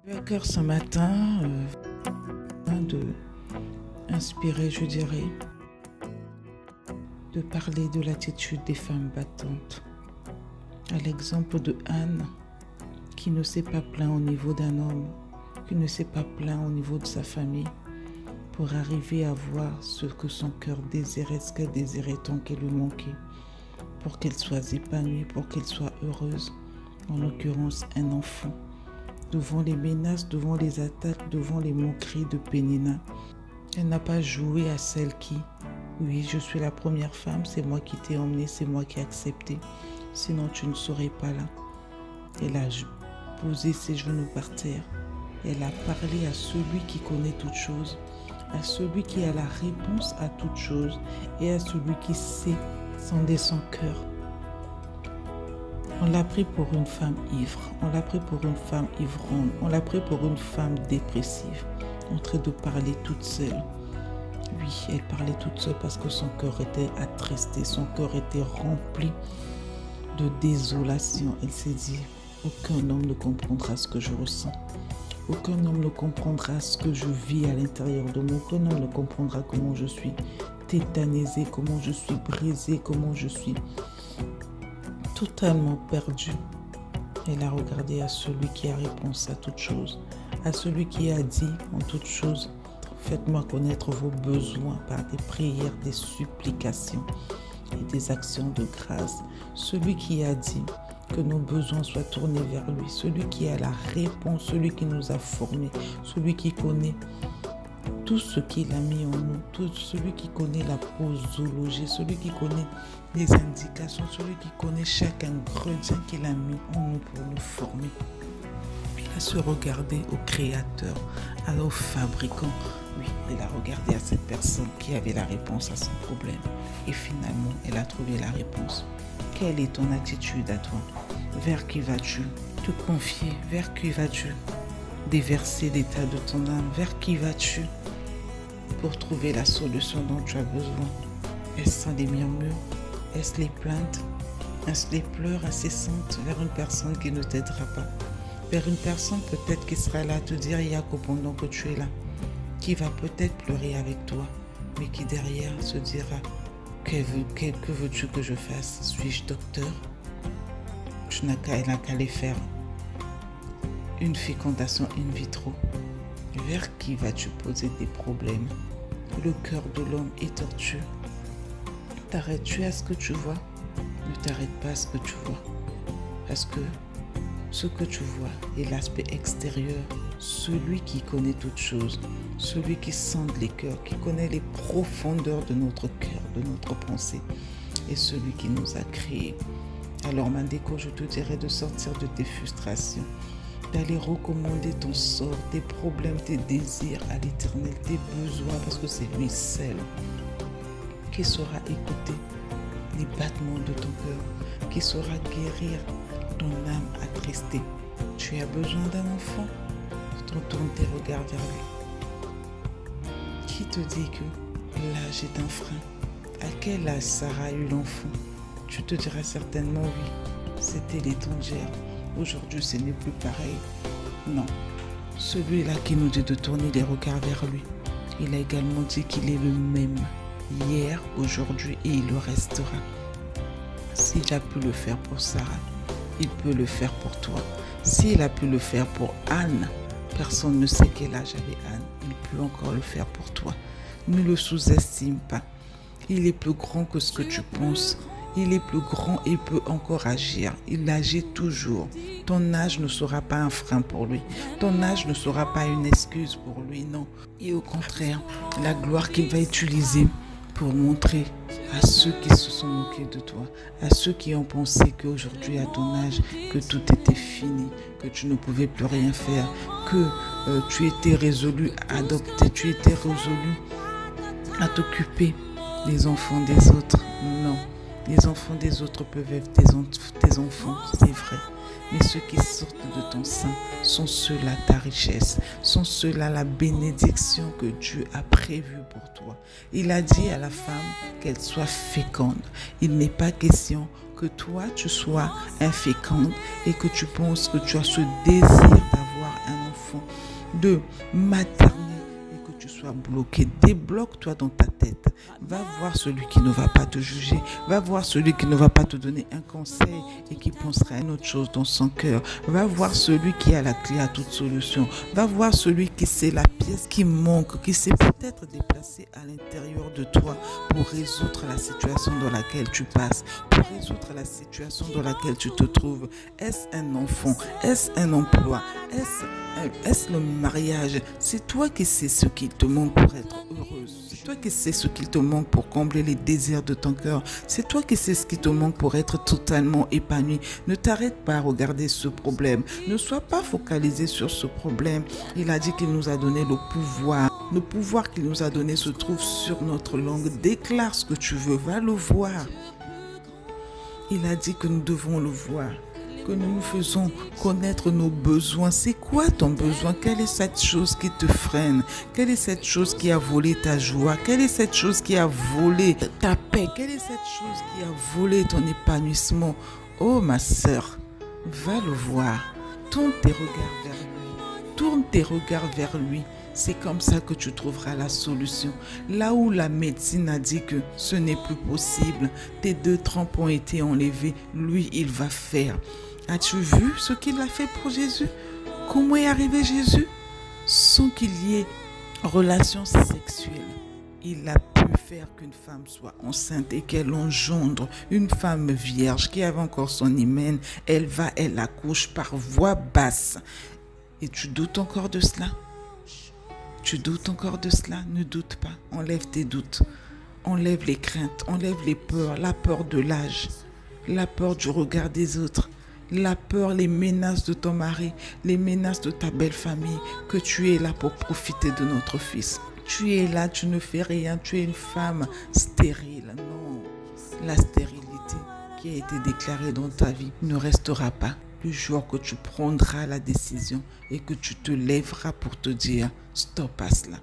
J'ai à cœur ce matin de inspirer, je dirais, de parler de l'attitude des femmes battantes. À l'exemple de Anne, qui ne s'est pas plaint au niveau d'un homme, qui ne s'est pas plaint au niveau de sa famille, pour arriver à voir ce que son cœur désirait, ce qu'elle désirait tant qu'elle lui manquait, pour qu'elle soit épanouie, pour qu'elle soit heureuse, en l'occurrence un enfant. Devant les menaces, devant les attaques, devant les moqueries de Pénina, elle n'a pas joué à celle qui, oui, je suis la première femme, c'est moi qui t'ai emmenée, c'est moi qui ai accepté, sinon tu ne serais pas là. Elle a posé ses genoux par terre, elle a parlé à celui qui connaît toutes choses, à celui qui a la réponse à toutes choses et à celui qui sait sonder son cœur. On l'a pris pour une femme ivre, on l'a pris pour une femme ivronne, on l'a pris pour une femme dépressive, en train de parler toute seule. Oui, elle parlait toute seule parce que son cœur était attristé, son cœur était rempli de désolation. Elle s'est dit, aucun homme ne comprendra ce que je ressens. Aucun homme ne comprendra ce que je vis à l'intérieur de moi. Aucun homme ne comprendra comment je suis tétanisée, comment je suis brisée, comment je suis totalement perdue. Elle a regardé à celui qui a réponse à toute chose, à celui qui a dit en toute chose, faites-moi connaître vos besoins par des prières, des supplications et des actions de grâce. Celui qui a dit que nos besoins soient tournés vers lui, celui qui a la réponse, celui qui nous a formés, celui qui connaît tout ce qu'il a mis en nous, celui qui connaît la posologie, celui qui connaît les indications, celui qui connaît chaque ingrédient qu'il a mis en nous pour nous former. Elle a su regarder au Créateur, au Fabricant. Oui, elle a regardé à cette personne qui avait la réponse à son problème. Et finalement, elle a trouvé la réponse. Quelle est ton attitude à toi? Vers qui vas-tu te confier? Vers qui vas-tu déverser l'état de ton âme? Vers qui vas-tu pour trouver la solution dont tu as besoin? Est-ce les murmures? Est-ce les plaintes? Est-ce les pleurs incessantes vers une personne qui ne t'aidera pas? Vers une personne peut-être qui sera là à te dire Yako pendant que tu es là, qui va peut-être pleurer avec toi, mais qui derrière se dira que veux-tu que je fasse? Suis-je docteur? Tu n'as qu'à aller faire une fécondation in vitro. Vers qui vas-tu poser tes problèmes? Le cœur de l'homme est tortueux. T'arrêtes-tu à ce que tu vois? Ne t'arrête pas à ce que tu vois. Parce que ce que tu vois est l'aspect extérieur. Celui qui connaît toutes choses, celui qui sonde les cœurs, qui connaît les profondeurs de notre cœur, de notre pensée, et celui qui nous a créés. Alors Mandeko, je te dirais de sortir de tes frustrations, d'aller recommander ton sort, tes problèmes, tes désirs à l'Éternel, tes besoins, parce que c'est lui seul qui saura écouter les battements de ton cœur, qui saura guérir ton âme attristée. Tu as besoin d'un enfant? Retourne tes regards vers lui. Qui te dit que l'âge est un frein? À quel âge Sarah a eu l'enfant? Tu te diras certainement oui, c'était l'étrangère. Aujourd'hui, ce n'est plus pareil. Non, celui-là qui nous dit de tourner les regards vers lui, il a également dit qu'il est le même hier, aujourd'hui et il le restera. S'il a pu le faire pour Sarah, il peut le faire pour toi. S'il a pu le faire pour Anne, personne ne sait quel âge avait Anne, il peut encore le faire pour toi. Ne le sous-estime pas. Il est plus grand que ce que tu penses. Il est plus grand et peut encore agir. Il agit toujours. Ton âge ne sera pas un frein pour lui. Ton âge ne sera pas une excuse pour lui, non. Et au contraire, la gloire qu'il va utiliser pour montrer à ceux qui se sont moqués de toi, à ceux qui ont pensé qu'aujourd'hui à ton âge, que tout était fini, que tu ne pouvais plus rien faire, que tu étais résolu à adopter, tu étais résolu à t'occuper des enfants des autres. Non. Les enfants des autres peuvent être tes enfants, c'est vrai. Mais ceux qui sortent de ton sein sont ceux-là ta richesse, sont ceux-là la bénédiction que Dieu a prévue pour toi. Il a dit à la femme qu'elle soit féconde. Il n'est pas question que toi tu sois inféconde et que tu penses que tu as ce désir d'avoir un enfant, de materner, et que tu sois bloqué. Débloque-toi dans ta tête. Va voir celui qui ne va pas te juger. Va voir celui qui ne va pas te donner un conseil et qui pensera à une autre chose dans son cœur. Va voir celui qui a la clé à toute solution. Va voir celui qui sait la pièce qui manque, qui s'est peut-être déplacé à l'intérieur de toi pour résoudre la situation dans laquelle tu passes, pour résoudre la situation dans laquelle tu te trouves. Est-ce un enfant? Est-ce un emploi? Est-ce le mariage? C'est toi qui sais ce qu'il te manque pour être heureuse. C'est toi qui sais ce qu'il te manque pour combler les désirs de ton cœur. C'est toi qui sais ce qui te manque pour être totalement épanoui. Ne t'arrête pas à regarder ce problème. Ne sois pas focalisé sur ce problème. Il a dit qu'il nous a donné le pouvoir. Le pouvoir qu'il nous a donné se trouve sur notre langue. Déclare ce que tu veux. Va le voir. Il a dit que nous devons le voir, que nous nous faisons connaître nos besoins. C'est quoi ton besoin? Quelle est cette chose qui te freine? Quelle est cette chose qui a volé ta joie? Quelle est cette chose qui a volé ta paix? Quelle est cette chose qui a volé ton épanouissement? Oh ma sœur, va le voir. Tourne tes regards vers lui. Tourne tes regards vers lui. C'est comme ça que tu trouveras la solution. Là où la médecine a dit que ce n'est plus possible, tes 2 trompes ont été enlevées, lui, il va faire. As-tu vu ce qu'il a fait pour Jésus? Comment est arrivé Jésus? Sans qu'il y ait relation sexuelle. Il a pu faire qu'une femme soit enceinte et qu'elle engendre une femme vierge qui avait encore son hymen. Elle accouche par voix basse. Et tu doutes encore de cela? Tu doutes encore de cela? Ne doute pas. Enlève tes doutes. Enlève les craintes. Enlève les peurs. La peur de l'âge. La peur du regard des autres. La peur, les menaces de ton mari. Les menaces de ta belle famille. Que tu es là pour profiter de notre fils. Tu es là, tu ne fais rien. Tu es une femme stérile. Non. La stérilité qui a été déclarée dans ta vie ne restera pas. Le jour que tu prendras la décision et que tu te lèveras pour te dire stop à cela.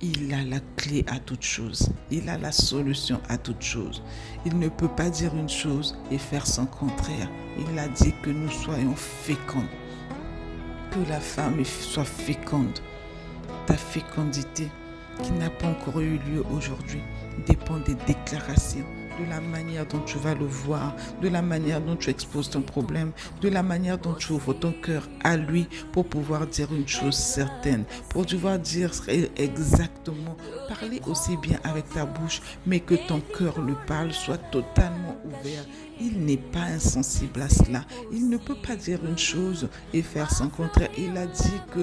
Il a la clé à toute chose. Il a la solution à toute chose. Il ne peut pas dire une chose et faire son contraire. Il a dit que nous soyons féconds. Que la femme soit féconde. Ta fécondité qui n'a pas encore eu lieu aujourd'hui dépend des déclarations, de la manière dont tu vas le voir, de la manière dont tu exposes ton problème, de la manière dont tu ouvres ton cœur à lui pour pouvoir dire une chose certaine, pour pouvoir dire exactement, parler aussi bien avec ta bouche, mais que ton cœur le parle, soit totalement ouvert. Il n'est pas insensible à cela. Il ne peut pas dire une chose et faire son contraire. Il a dit que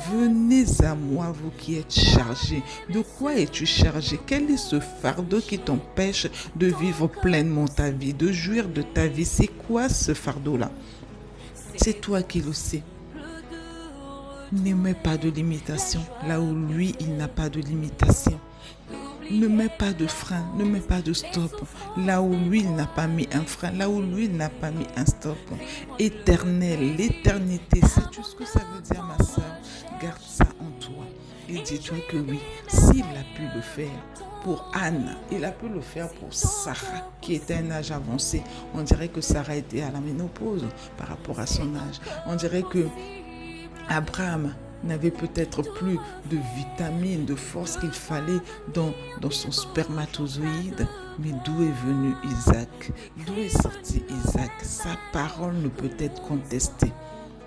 venez à moi, vous qui êtes chargés. De quoi es-tu chargé? Quel est ce fardeau qui t'empêche de vivre pleinement ta vie, de jouir de ta vie? C'est quoi ce fardeau-là? C'est toi qui le sais. Ne mets pas de limitation là où lui, il n'a pas de limitation. Ne mets pas de frein, ne mets pas de stop là où lui il n'a pas mis un frein, là où lui il n'a pas mis un stop. Éternel, l'éternité, sais-tu ce que ça veut dire, ma soeur? Garde ça en toi et dis-toi que oui, s'il a pu le faire pour Anne, il a pu le faire pour Sarah qui était à un âge avancé. On dirait que Sarah était à la ménopause par rapport à son âge. On dirait que Abraham n'avait peut-être plus de vitamines, de force qu'il fallait dans son spermatozoïde. Mais d'où est venu Isaac? D'où est sorti Isaac? Sa parole ne peut être contestée.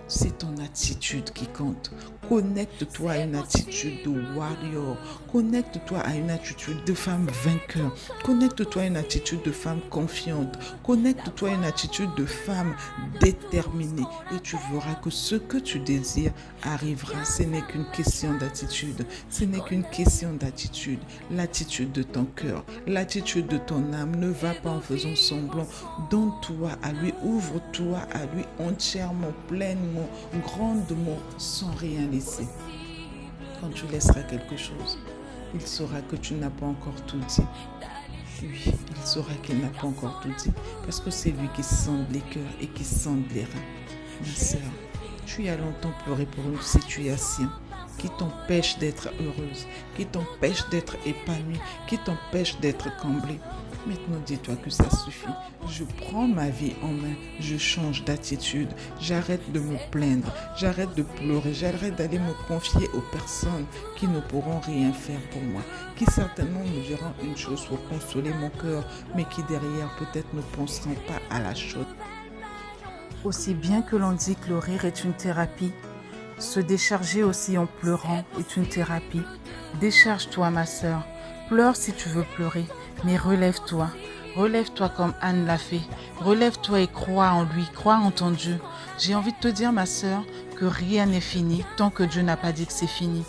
C'est ton attitude qui compte. Connecte-toi à une attitude de warrior. Connecte-toi à une attitude de femme vainqueur. Connecte-toi à une attitude de femme confiante. Connecte-toi à une attitude de femme déterminée. Et tu verras que ce que tu désires arrivera. Ce n'est qu'une question d'attitude. Ce n'est qu'une question d'attitude. L'attitude de ton cœur, l'attitude de ton âme. Ne va pas en faisant semblant. Donne-toi à lui. Ouvre-toi à lui entièrement, pleinement, grandement, sans rien laisser. Quand tu laisseras quelque chose, il saura que tu n'as pas encore tout dit. Oui, il saura qu'il n'a pas encore tout dit, parce que c'est lui qui sonde les cœurs et qui sonde les reins. Ma sœur, tu as longtemps pleuré pour une situation qui t'empêche d'être heureuse, qui t'empêche d'être épanouie, qui t'empêche d'être comblée. Maintenant, dis-toi que ça suffit. Je prends ma vie en main, je change d'attitude, j'arrête de me plaindre, j'arrête de pleurer, j'arrête d'aller me confier aux personnes qui ne pourront rien faire pour moi, qui certainement me diront une chose pour consoler mon cœur, mais qui derrière peut-être ne penseront pas à la chose. Aussi bien que l'on dit que le rire est une thérapie, se décharger aussi en pleurant est une thérapie. Décharge-toi, ma sœur. Pleure si tu veux pleurer, mais relève-toi. Relève-toi comme Anne l'a fait. Relève-toi et crois en lui, crois en ton Dieu. J'ai envie de te dire, ma sœur, que rien n'est fini tant que Dieu n'a pas dit que c'est fini.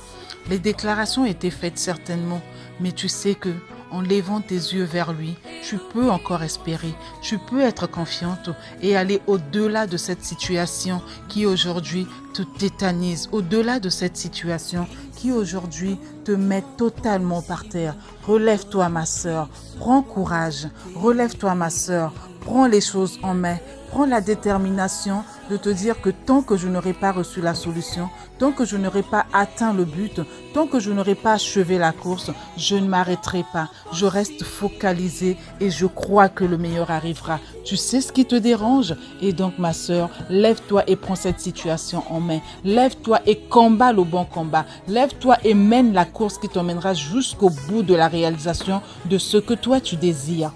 Les déclarations étaient faites certainement, mais tu sais que en levant tes yeux vers lui, tu peux encore espérer, tu peux être confiante et aller au-delà de cette situation qui aujourd'hui te tétanise, au-delà de cette situation qui aujourd'hui te met totalement par terre. Relève-toi, ma sœur, prends courage, relève-toi, ma sœur, prends les choses en main, prends la détermination de te dire que tant que je n'aurai pas reçu la solution, tant que je n'aurai pas atteint le but, tant que je n'aurai pas achevé la course, je ne m'arrêterai pas. Je reste focalisée et je crois que le meilleur arrivera. Tu sais ce qui te dérange? Et donc, ma sœur, lève-toi et prends cette situation en main. Lève-toi et combat le bon combat. Lève-toi et mène la course qui t'emmènera jusqu'au bout de la réalisation de ce que toi tu désires.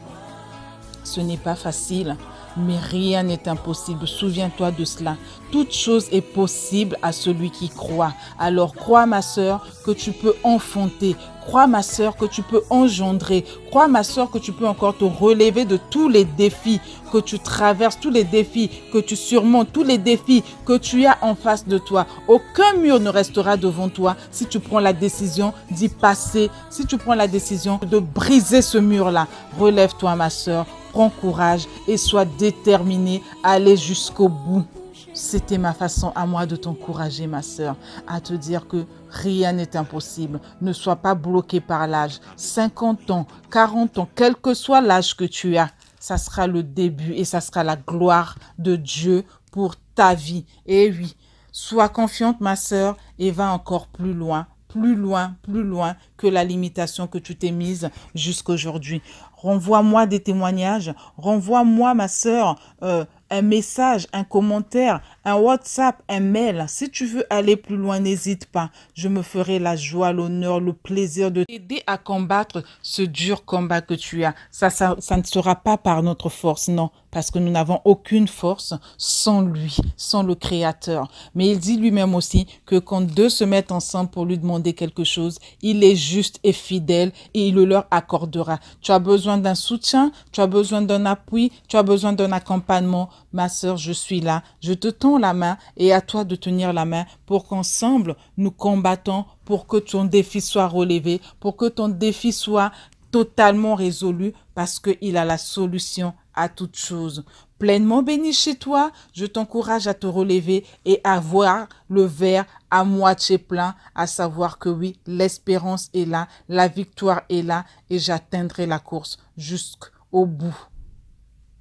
Ce n'est pas facile. Mais rien n'est impossible, souviens-toi de cela. Toute chose est possible à celui qui croit. Alors crois, ma sœur, que tu peux enfanter. Crois, ma sœur, que tu peux engendrer. Crois, ma sœur, que tu peux encore te relever de tous les défis que tu traverses, tous les défis que tu surmontes, tous les défis que tu as en face de toi. Aucun mur ne restera devant toi si tu prends la décision d'y passer, si tu prends la décision de briser ce mur-là. Relève-toi, ma sœur. Prends courage et sois déterminée à aller jusqu'au bout. C'était ma façon à moi de t'encourager, ma sœur, à te dire que rien n'est impossible. Ne sois pas bloqué par l'âge. 50 ans, 40 ans, quel que soit l'âge que tu as, ça sera le début et ça sera la gloire de Dieu pour ta vie. Et oui, sois confiante, ma sœur, et va encore plus loin. Plus loin que la limitation que tu t'es mise jusqu'aujourd'hui. Renvoie-moi des témoignages, renvoie-moi, ma sœur, un message, un commentaire, un WhatsApp, un mail. Si tu veux aller plus loin, n'hésite pas. Je me ferai la joie, l'honneur, le plaisir de t'aider à combattre ce dur combat que tu as. Ça ne sera pas par notre force, non, parce que nous n'avons aucune force sans lui, sans le Créateur. Mais il dit lui-même aussi que quand deux se mettent ensemble pour lui demander quelque chose, il est juste et fidèle et il le leur accordera. Tu as besoin d'un soutien, tu as besoin d'un appui, tu as besoin d'un accompagnement. Ma sœur, je suis là, je te tends la main et à toi de tenir la main pour qu'ensemble nous combattons, pour que ton défi soit relevé, pour que ton défi soit totalement résolu parce qu'il a la solution à toute chose. Pleinement béni chez toi, je t'encourage à te relever et à voir le verre à moitié plein, à savoir que oui, l'espérance est là, la victoire est là et j'atteindrai la course jusqu'au bout.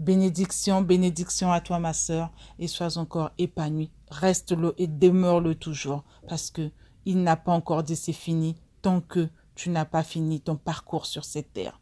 Bénédiction, bénédiction à toi, ma sœur, et sois encore épanouie. Reste-le et demeure-le toujours, parce que il n'a pas encore dit c'est fini tant que tu n'as pas fini ton parcours sur cette terre.